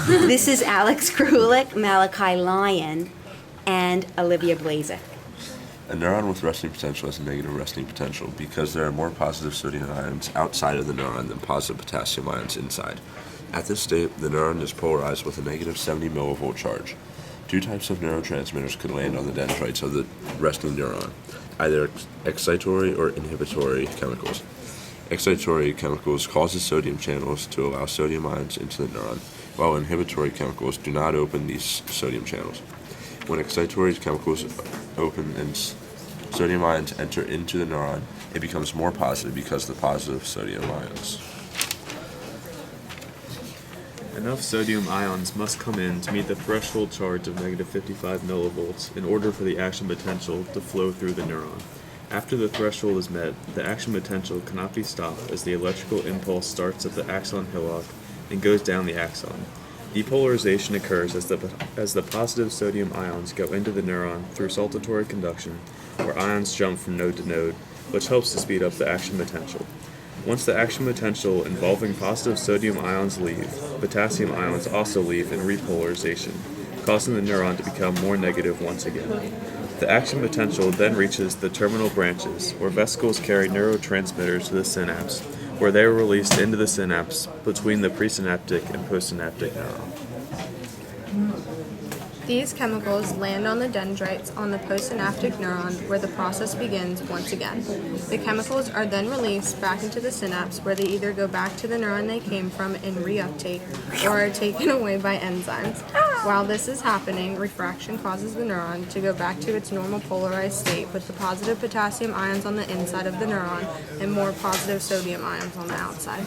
This is AlexKMalachiOliviaB and Olivia Blazek. A neuron with resting potential has a negative resting potential because there are more positive sodium ions outside of the neuron than positive potassium ions inside. At this state, the neuron is polarized with a negative 70 millivolt charge. Two types of neurotransmitters could land on the dendrites of the resting neuron, either excitatory or inhibitory chemicals. Excitatory chemicals cause the sodium channels to allow sodium ions into the neuron, while inhibitory chemicals do not open these sodium channels. When excitatory chemicals open and sodium ions enter into the neuron, it becomes more positive because of the positive sodium ions. Enough sodium ions must come in to meet the threshold charge of negative 55 millivolts in order for the action potential to flow through the neuron. After the threshold is met, the action potential cannot be stopped as the electrical impulse starts at the axon hillock and goes down the axon. Depolarization occurs as the positive sodium ions go into the neuron through saltatory conduction, where ions jump from node to node, which helps to speed up the action potential. Once the action potential involving positive sodium ions leave, potassium ions also leave in repolarization, causing the neuron to become more negative once again. The action potential then reaches the terminal branches, where vesicles carry neurotransmitters to the synapse, where they are released into the synapse between the presynaptic and postsynaptic neuron. These chemicals land on the dendrites on the postsynaptic neuron, where the process begins once again. The chemicals are then released back into the synapse, where they either go back to the neuron they came from in reuptake or are taken away by enzymes. While this is happening, refraction causes the neuron to go back to its normal polarized state with the positive potassium ions on the inside of the neuron and more positive sodium ions on the outside.